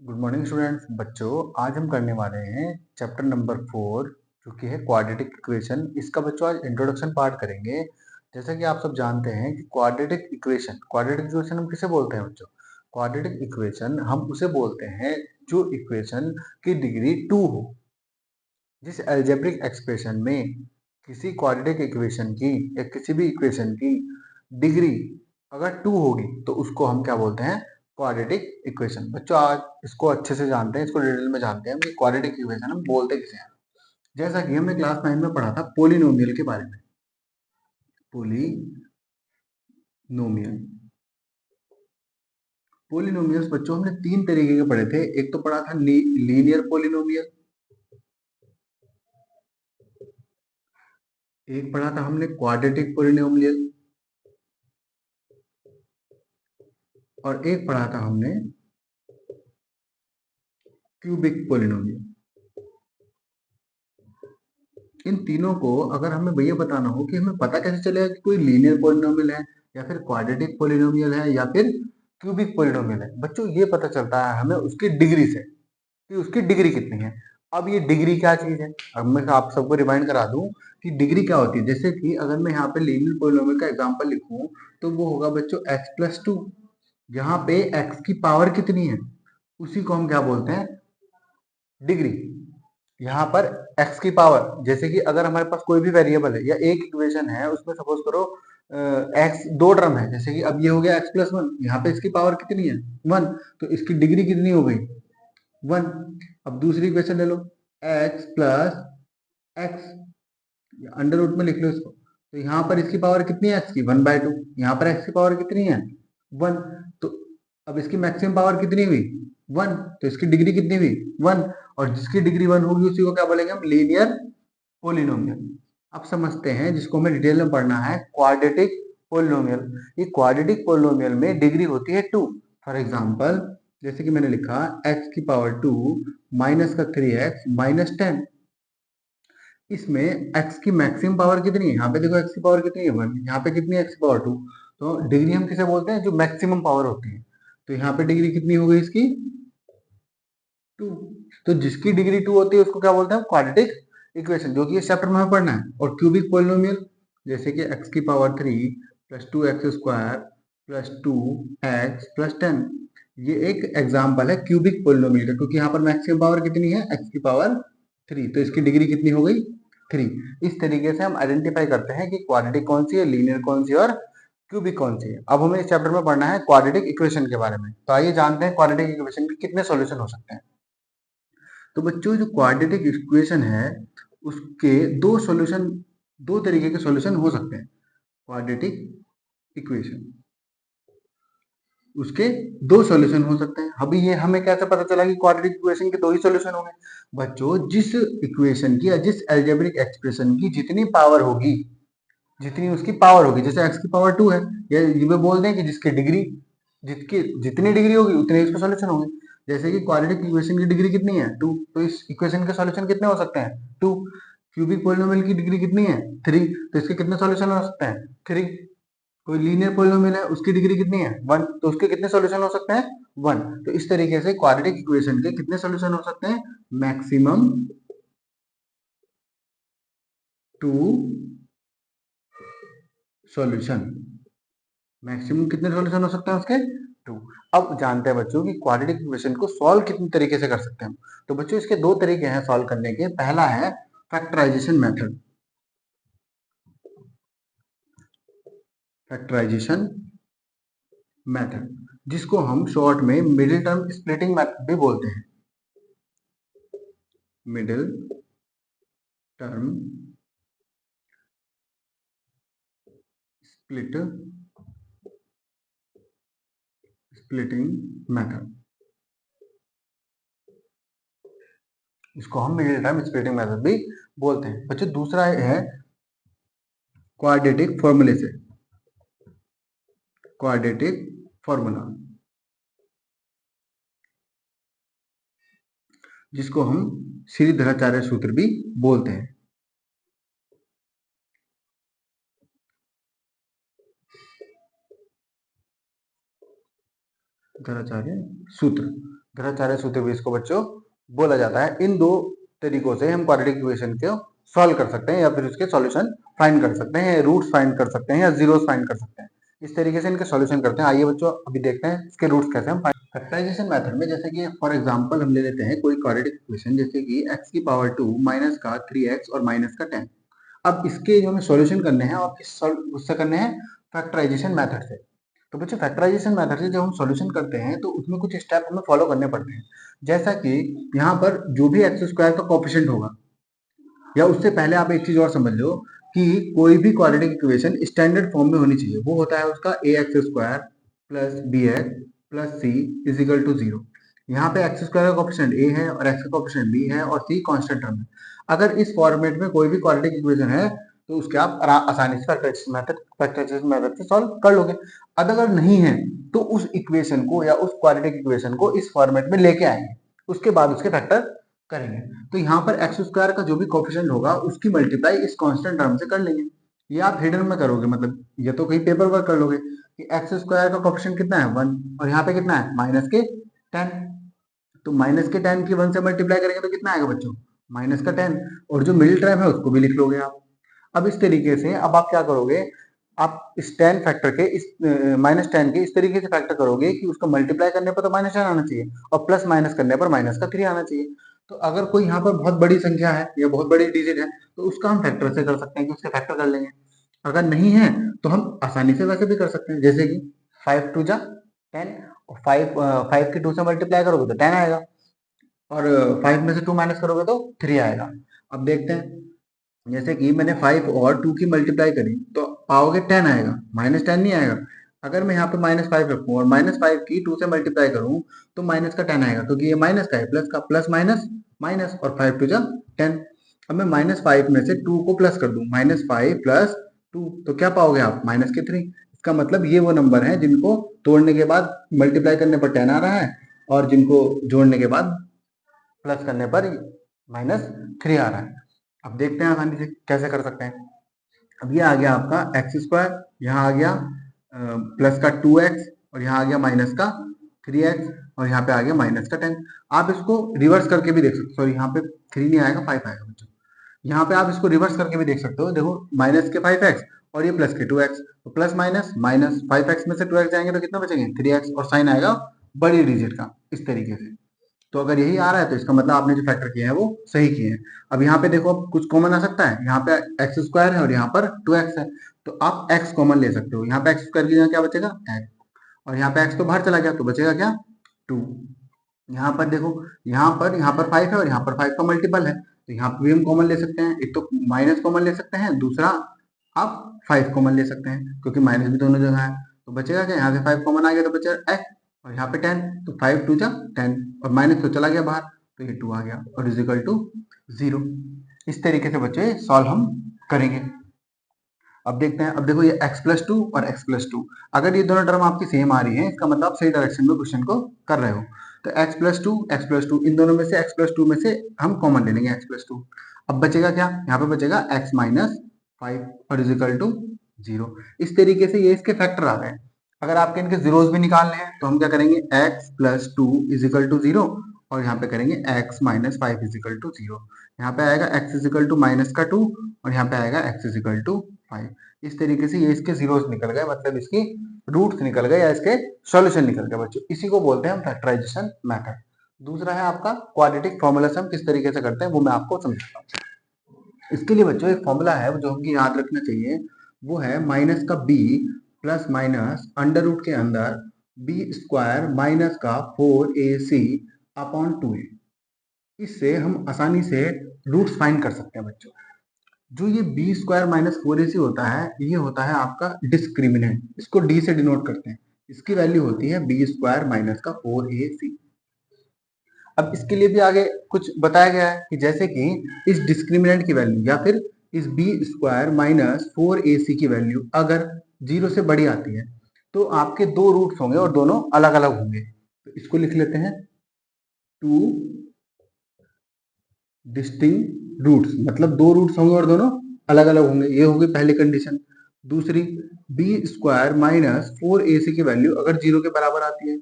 Good morning students. बच्चों, आज हम करने वाले हैं चैप्टर नंबर 4 जो कि है क्वाड्रेटिक इक्वेशन। इसका बच्चों आज इंट्रोडक्शन पार्ट करेंगे। जैसा कि आप सब जानते हैं कि क्वाड्रेटिक इक्वेशन हम किसे बोलते हैं बच्चों? क्वाड्रेटिक इक्वेशन हम उसे बोलते हैं जो इक्वेशन की डिग्री 2 हो। जिस अलजेब्रिक एक्सप्रेशन में किसी क्वाड्रेटिक इक्वेशन की या किसी भी इक्वेशन की डिग्री अगर 2 होगी तो उसको हम क्या बोलते हैं? Quadratic equation. बच्चों, आज इसको अच्छे से जानते हैं, इसको डिटेल में जानते हैं कि क्वाड्रेटिक इक्वेशन हम बोलते किसे हैं। जैसा कि हमने क्लास 9 में पढ़ा था पोलिनोमियल के बारे में। पोलिनोमियल्स बच्चों हमने 3 तरीके के पढ़े थे। एक तो पढ़ा था लीनियर पोलिनोमियल, एक पढ़ा था हमने क्वाड्रेटिक पोलिनोमियल और एक पढ़ा था हमने क्यूबिक पोलिनोमियल। इन तीनों को अगर हमें भैया बताना हो कि हमें पता कैसे चलेगा कि कोई लीनियर पोलिनोमियल है या फिर क्वाड्रेटिक पोलिनोमियल है या फिर क्यूबिक पोलिनोमियल है, बच्चों ये पता चलता है हमें उसकी डिग्री से कि उसकी डिग्री कितनी है। अब ये डिग्री क्या चीज है? अब मैं आप सबको रिमाइंड करा दूं कि डिग्री क्या होती है। जैसे कि अगर मैं यहाँ पे लीनियर पोलिनोमियल का एग्जांपल लिखूं तो वो होगा बच्चों x+2। यहाँ पे x की पावर कितनी है उसी को हम क्या बोलते हैं? डिग्री। यहाँ पर x की पावर, जैसे कि अगर हमारे पास कोई भी वेरिएबल है या एक इक्वेशन है उसमें सपोज करो x दो टर्म है, जैसे कि अब ये हो गया x+1, यहाँ पे इसकी पावर कितनी है? 1, तो इसकी डिग्री कितनी हो गई? 1। अब दूसरी इक्वेशन ले लो, x+x, अंडर रूट में लिख लो इसको, तो यहाँ पर इसकी पावर कितनी है x की? 1/2। यहाँ पर x की पावर कितनी है? 1। तो अब इसकी मैक्सिमम पावर कितनी हुई? 1, तो इसकी डिग्री कितनी हुई? 1। और जिसकी डिग्री 1 होगी उसी को क्या बोलेंगे हम? Linear polynomial. अब समझते हैं जिसको हमें डिटेल में पढ़ना है, क्वाड्रेटिक पोलिनोमियल। ये क्वाड्रेटिक पोलिनोमियल में डिग्री होती है 2। फॉर एग्जांपल जैसे कि मैंने लिखा x की पावर 2 माइनस का 3x माइनस 10। इसमें x की मैक्सिमम पावर कितनी है? यहाँ पे देखो x की पावर कितनी है? 1। यहाँ पे कितनी है x की पावर? 2। तो डिग्री हम किसे बोलते हैं? जो मैक्सिमम पावर होती है। तो यहाँ पे डिग्री कितनी हो गई इसकी? 2। तो जिसकी डिग्री 2 होती है उसको क्या बोलते हैं? क्वाड्रेटिक इक्वेशन, जो कि इस चैप्टर में हमें पढ़ना है। और क्यूबिक पोलिनोमियल जैसे कि x की power 3 plus 2x² plus 2x plus 10, ये एक एग्जाम्पल है क्यूबिक पोलिनोमियल का, क्योंकि यहाँ पर मैक्सिमम पावर कितनी है? x की पावर 3, तो इसकी डिग्री कितनी हो गई? 3। इस तरीके से हम आइडेंटिफाई करते हैं कि क्वाड्रेटिक कौन सी है, लीनियर कौन सी है और क्यूबिक कौन सी है। अब हमें इस चैप्टर में पढ़ना है क्वाड्रेटिक इक्वेशन के बारे में। तो आइए जानते हैं क्वाड्रेटिक इक्वेशन के कितने सॉल्यूशन हो सकते हैं। तो बच्चों, जो क्वाड्रेटिक इक्वेशन है उसके दो तरीके के सॉल्यूशन हो सकते हैं। क्वाड्रेटिक इक्वेशन, उसके दो सॉल्यूशन हो सकते हैं। अभी ये हमें कैसे पता चला कि क्वाड्रेटिक इक्वेशन के दो ही सॉल्यूशन होंगे? बच्चों, जिस इक्वेशन की या जिस अलजेब्रिक एक्सप्रेशन की जितनी पावर होगी, जितनी उसकी पावर होगी, जैसे x की पावर 2 है, या ये बोल दें कि जिसकी डिग्री, जितकी जितनी डिग्री होगी उतने इसके सॉल्यूशन होंगे। जैसे कि क्वाड्रेटिक इक्वेशन की डिग्री कितनी है? 2, तो इस इक्वेशन के सॉल्यूशन कितने हो सकते हैं? 2। क्यूबिक पोलिनोमियल की डिग्री कितनी है? 3, तो इसके कितने सॉल्यूशन हो सकते हैं? 3। कोई लीनियर पोलिनोमियल है उसकी डिग्री कितनी है? 1, तो उसके कितने सॉल्यूशन हो सकते हैं? 1। तो इस तरीके से क्वाड्रेटिक इक्वेशन के कितने सॉल्यूशन हो सकते हैं? Maximum 2 solution. मैक्सिमम कितने सॉल्यूशन हो सकते हैं उसके? 2। अब जानते हैं बच्चों कि क्वाड्रेटिक इक्वेशन को सॉल्व कितने तरीके से कर सकते हैं हम। तो बच्चों, इसके दो तरीके हैं सॉल्व करने के। पहला है फैक्टराइजेशन मेथड। फैक्टराइजेशन मेथड, जिसको हम शॉर्ट में मिडिल टर्म स्प्लिटिंग मेथड भी बोलते हैं। मिडिल टर्म स्प्लिटिंग मेथड, इसको हम मिडिल टर्म स्प्लिटिंग मेथड भी बोलते हैं। बच्चों, दूसरा है क्वाड्रेटिक फॉर्मूले से, क्वाड्रेटिक फॉर्मूला, जिसको हम श्रीधराचार्य सूत्र भी बोलते हैं। धराचार्य सूत्र, ग्रहचार्य सूत्र भी इसको बच्चों बोला जाता है। इन दो तरीकों से हम क्वाड्रेटिक इक्वेशन को सॉल्व कर सकते हैं या फिर उसके सॉल्यूशन फाइंड कर सकते हैं, रूट्स फाइंड कर सकते हैं या जीरोस फाइंड कर सकते हैं। इस तरीके से इनके सॉल्यूशन करते हैं। आइए बच्चों अभी देखते हैं इसके रूट्स कैसे हम फाइंड। फैक्टराइजेशन मेथड में जैसे कि फॉर एग्जांपल हम ले लेते हैं कोई क्वाड्रेटिक इक्वेशन जैसे कि x की पावर 2 माइनस का 3x और माइनस का 10। अब इसके जो हमें सॉल्यूशन करने हैं और उससे करने हैं फैक्टराइजेशन मेथड से। तो बच्चों फैक्टराइजेशन मेथड से जब हम सॉल्यूशन करते हैं तो उसमें कुछ स्टेप हमें फॉलो करने पड़ते हैं। जैसा कि यहाँ पर जो भी एक्स स्क्वायर का कोएफिशिएंट होगा, या उससे पहले आप एक चीज और समझ लो कि कोई भी क्वाड्रेटिक इक्वेशन स्टैंडर्ड फॉर्म में होनी चाहिए। वो होता है उसका a x square plus b x plus c is equal to 0। यहाँ पे एक्स स्क्वायर का कोएफिशिएंट ए है और एक्स का कोएफिशिएंट बी है और सी कांस्टेंट टर्म है। अगर इस फॉर्मेट में कोई भी क्वाड्रेटिक इक्वेशन है तो उसके आप आसानी से फैक्टराइजेशन मेथड से सॉल्व कर लोगे। अगर नहीं है तो उस इक्वेशन को या उस क्वाड्रेटिक इक्वेशन को इस फॉर्मेट में लेके आएंगे, उसके बाद उसके फैक्टर करेंगे। तो यहाँ पर एक्स स्क्वायर का जो भी कोएफिशिएंट होगा उसकी मल्टीप्लाई इस कांस्टेंट टर्म से कर लेंगे। ये आप हिडन में करोगे, मतलब ये तो कहीं पेपर वर्क कर लोगे कि एक्स स्क्वायर का कोएफिशिएंट कितना है 1 और यहाँ पे कितना है माइनस के 10। तो माइनस के 10 की 1 से मल्टीप्लाई करेंगे तो कितना आएगा बच्चों माइनस का 10, और जो मिडिल टर्म है उसको भी लिख लोगे आप। अब इस तरीके से अब आप क्या करोगे, आप इस 10 फैक्टर के इस माइनस 10 के इस तरीके से फैक्टर करोगे कि उसको मल्टीप्लाई करने पर तो माइनस 10 आना चाहिए और प्लस माइनस करने पर माइनस का 3 आना चाहिए। तो अगर कोई यहाँ पर बहुत बड़ी संख्या है या बहुत बड़ी डिजिट है तो उसका हम फैक्टर से कर सकते हैं कि उसके फैक्टर कर लेंगे। अगर नहीं है तो हम आसानी से वैसे भी कर सकते हैं, जैसे कि 5 टू जा 10 और 5 की 2 से मल्टीप्लाई करोगे तो 10 आएगा और 5 में से 2 माइनस करोगे तो 3 आएगा। अब देखते हैं, जैसे कि मैंने 5 और 2 की मल्टीप्लाई करी तो पाओगे 10 आएगा, माइनस 10 नहीं आएगा। अगर मैं यहाँ पे -5 रखूँ और -5 की 2 से मल्टीप्लाई करूँ तो माइनस का 10 आएगा, क्योंकि ये माइनस का है, प्लस का प्लस माइनस माइनस और 5 टू जा 10। अब मैं -5 में से 2 को प्लस कर दूं, -5 प्लस 2 तो क्या पाओगे आप माइनस के 3। इसका मतलब ये वो नंबर है जिनको तोड़ने के बाद मल्टीप्लाई करने पर 10 आ रहा है और जिनको जोड़ने के बाद प्लस करने पर -3 आ रहा है। अब देखते हैं आसानी से कैसे कर सकते हैं। अब ये आ गया आपका एक्स स्क्वायर, यहाँ आ गया प्लस का 2x और यहाँ आ गया माइनस का 3x और यहाँ पे आ गया माइनस का 10। आप इसको रिवर्स करके भी देख सकते हो, सॉरी यहाँ पे 3 नहीं आएगा 5 आएगा बच्चों। यहाँ पे आप इसको रिवर्स करके भी देख सकते हो, देखो माइनस के 5x और ये प्लस के 2x, तो प्लस माइनस माइनस 5x में से 2x जाएंगे तो कितना बचेंगे 3x और साइन आएगा बड़ी डिजिट का इस तरीके से। तो अगर यही आ रहा है तो इसका मतलब आपने जो फैक्टर किए हैं वो सही किए हैं। अब यहाँ पे देखो अब कुछ कॉमन आ सकता है, यहाँ पे एक्स स्क्वायर है और यहाँ पर 2x है, तो आप x कॉमन ले सकते हो। यहाँ पे एक्स स्क्वायर की जगह क्या बचेगा x, और यहाँ पे x तो बाहर चला गया तो बचेगा क्या 2। यहाँ पर देखो यहाँ पर 5 है और यहाँ पर 5 का मल्टीपल है, तो यहाँ पे भी हम कॉमन ले सकते हैं। एक तो माइनस कॉमन ले सकते हैं, दूसरा आप 5 कॉमन ले सकते हैं क्योंकि माइनस भी दोनों जगह है। तो बचेगा क्या, यहाँ से 5 कॉमन आ गया तो बचेगा x और यहाँ पे 10, तो 5 टू जा 10 और माइनस तो चला गया बाहर तो ये 2 आ गया और इज इक्वल टू 0। इस तरीके से बच्चे सॉल्व हम करेंगे। अब देखते हैं, अब देखो ये x प्लस 2 और x प्लस 2, अगर ये दोनों टर्म आपकी सेम आ रही है इसका मतलब आप सही डायरेक्शन में क्वेश्चन को कर रहे हो। तो x प्लस 2 इन दोनों में से x प्लस 2 में से हम कॉमन ले लेंगे x प्लस 2। अब बचेगा क्या, यहाँ पे बचेगा x माइनस 5 और इज इक्वल टू 0। इस तरीके से ये इसके फैक्टर आ गए। अगर आपके इनके जीरोस भी निकालने हैं तो हम क्या करेंगे x plus 2 is equal to 0 और यहाँ पे करेंगे x minus 5 is equal to 0। यहाँ पे आएगा x is equal to minus का 2 और यहाँ पे आएगा x इज इक्वल टू 5। इस तरीके से ये इसके जीरोस निकल गए, मतलब इसकी रूट्स निकल गए या इसके सॉल्यूशन निकल गए बच्चों। इसी को बोलते हैं हम फैक्टराइजेशन मेथड। दूसरा है आपका क्वाड्रेटिक फॉर्मूला से हम किस तरीके से करते हैं वो मैं आपको समझाता हूँ। इसके लिए बच्चों एक फॉर्मूला है जो हमको याद रखना चाहिए, वो है माइनस का b plus minus under root के अंदर बी स्क्वायर माइनस का 4ac अपॉन 2a। इससे हम आसानी से रूट्स फाइंड कर सकते हैं बच्चों। जो ये बी स्क्वायर माइनस 4ac होता है ये होता है आपका डिस्क्रिमिनेंट, इसको डी से डिनोट करते हैं। इसकी वैल्यू होती है बी स्क्वायर माइनस का 4ac। अब इसके लिए भी आगे कुछ बताया गया है कि जैसे कि इस डिस्क्रिमिनेंट की वैल्यू या फिर इस बी स्क्वायर माइनस 4ac की वैल्यू अगर 0 से बड़ी आती है तो आपके दो रूट्स होंगे और दोनों अलग अलग होंगे। तो इसको लिख लेते हैं टू डिस्टिंक्ट रूट्स, मतलब दो रूट्स होंगे और दोनों अलग अलग होंगे, ये होगी पहली कंडीशन। दूसरी बी स्क्वायर माइनस 4ac की वैल्यू अगर 0 के बराबर आती है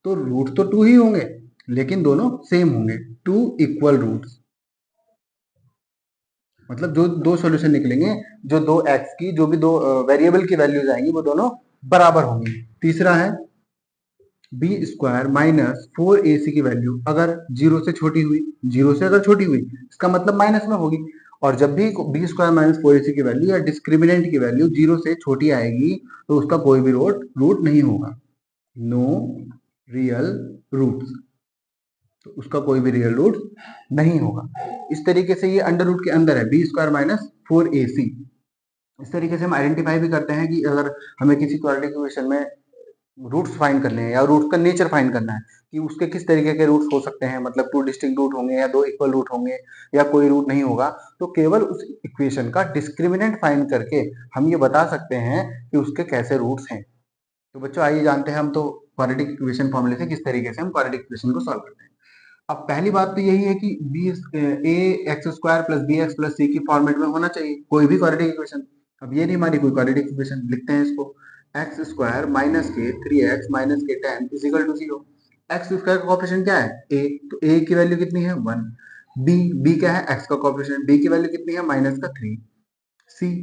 तो रूट तो 2 ही होंगे लेकिन दोनों सेम होंगे, टू इक्वल रूट्स, मतलब जो दो सॉल्यूशन निकलेंगे, जो दो एक्स की जो भी दो वेरिएबल की वैल्यूज आएंगी वो दोनों बराबर होंगी। तीसरा है बी स्क्वायर माइनस 4ac की वैल्यू अगर जीरो से छोटी हुई, जीरो से अगर छोटी हुई इसका मतलब माइनस में होगी, और जब भी बी स्क्वायर माइनस 4ac की वैल्यू या डिस्क्रिमिनेंट की वैल्यू जीरो से छोटी आएगी तो उसका कोई भी रूट नहीं होगा, नो रियल रूट्स, तो उसका कोई भी रियल रूट नहीं होगा। इस तरीके से ये अंडर रूट के अंदर है बी स्क्वायर माइनस 4ac। इस तरीके से हम आइडेंटिफाई भी करते हैं कि अगर हमें किसी क्वाड्रेटिक इक्वेशन में रूट्स फाइंड करने हैं या रूट्स का नेचर फाइंड करना है कि उसके किस तरीके के रूट्स हो सकते हैं, मतलब टू डिस्टिंक्ट रूट होंगे या दो इक्वल रूट होंगे या कोई रूट नहीं होगा, तो केवल उस इक्वेशन का डिस्क्रिमिनेंट फाइंड करके हम ये बता सकते हैं कि उसके कैसे रूट्स हैं। तो बच्चों आइए जानते हैं हम तो क्वाड्रेटिक इक्वेशन फॉर्मूले से किस तरीके से हम क्वाड्रेटिक इक्वेशन को सॉल्व करते हैं। अब पहली बात तो यही है कि बी a x square plus b x plus c की फॉर्मेट में होना चाहिए कोई भी क्वाड्रेटिक इक्वेशन। अब ये नहीं हमारी कोई क्वाड्रेटिक इक्वेशन, लिखते हैं इसको एक्स स्क्वायर माइनस के 3x माइनस के 10 is equal to 0। X square का कोएफिशिएंट क्या है a, तो a की वैल्यू कितनी है 1। b क्या है x का कोएफिशिएंट, b की वैल्यू कितनी है माइनस का 3।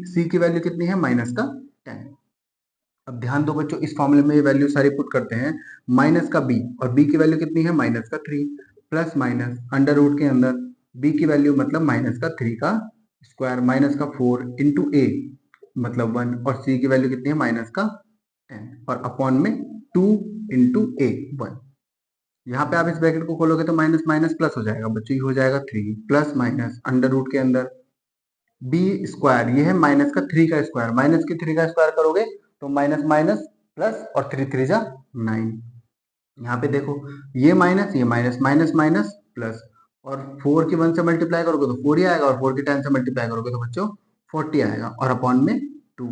c की वैल्यू कितनी है माइनस का 10। अब ध्यान दो बच्चों इस फॉर्मूले में ये वैल्यू सारी पुट करते हैं, माइनस का b और b की वैल्यू कितनी है माइनस का 3, प्लस माइनस अंडर रूट के अंदर b की वैल्यू मतलब माइनस का 3 का स्क्वायर माइनस का 4 इंटू a मतलब 1 और c की वैल्यू कितनी है माइनस का 10 और अपॉन में 2 इंटू a 1। यहाँ पे आप इस ब्रैकेट को खोलोगे तो माइनस माइनस प्लस हो जाएगा बच्चों, ये हो जाएगा 3 प्लस माइनस अंडर रूट के अंदर बी स्क्वायर, ये है माइनस का 3 का स्क्वायर, माइनस के 3 का स्क्वायर करोगे तो माइनस माइनस प्लस और 3 3 जा 9। यहाँ पे देखो ये माइनस माइनस माइनस प्लस और 4 की 1 से मल्टीप्लाई करोगे तो 4 ही आएगा और 4 की 10 से मल्टीप्लाई करोगे तो बच्चों 40 आएगा और अपॉन में 2।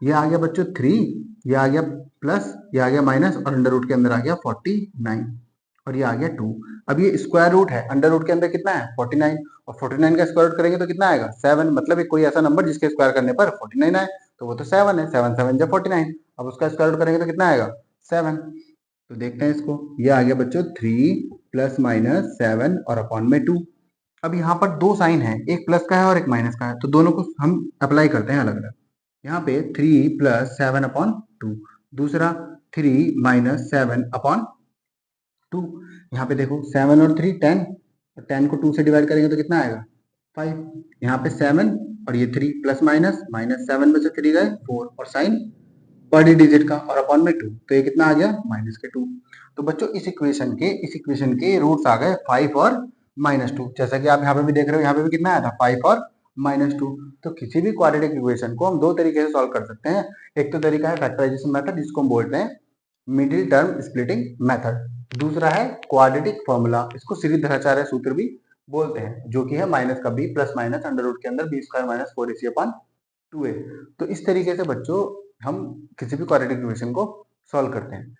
ये आ गया बच्चों 3, ये आ गया प्लस, ये आ गया माइनस और अंडर रूट के अंदर आ गया 49 और ये आ गया 2। अब ये स्क्वायर रूट है, अंडर रूट के अंदर कितना है 49 और 49 का स्क्वायर रूट करेंगे तो कितना आएगा 7, मतलब एक कोई ऐसा नंबर जिसके स्क्वायर करने पर 49 आए तो वो तो 7 है, 7 7 जब 49। अब उसका स्क्वायर रूट करेंगे तो कितना आएगा 7। तो देखते हैं इसको, ये आ गया बच्चों 3 प्लस माइनस 7 और अपॉन में 2। अब यहाँ पर दो साइन है, एक प्लस का है और एक माइनस का है, तो दोनों को हम अप्लाई करते हैं अलग अलग। यहाँ पे 3 प्लस 7 अपॉन 2, दूसरा 3 माइनस 7 अपॉन 2। यहाँ पे देखो 7 और 3 10 और 10 को 2 से डिवाइड करेंगे तो कितना आएगा 5। यहाँ पे 7 और ये 3 प्लस माइनस माइनस 7 में से 3 गए 4 और साइन बड़ी डिजिट का और अपॉन में 2, तो ये कितना आ गया माइनस के 2। तो बच्चों इस इक्वेशन के रूट्स आ गए 5 और -2, जैसा कि आप यहाँ पे भी देख रहे हो, यहाँ पे भी कितना आया था 5 और -2। तो किसी भी क्वाड्रेटिक इक्वेशन को हम दो तरीके से सॉल्व कर सकते हैं। एक तो तरीका है फैक्टराइजेशन मेथड, जिसको हम बोलते हैं मिडिल टर्म स्प्लिटिंग मेथड। दूसरा है क्वाड्रेटिक फॉर्मूला, इसको श्रीधराचार्य सूत्र भी बोलते हैं, जो कि है माइनस का B plus minus under root के अंदर B square minus 4ac upon 2a। तो इस तरीके से बच्चों हम किसी भी क्वाड्रेटिक इक्वेशन को सॉल्व करते हैं।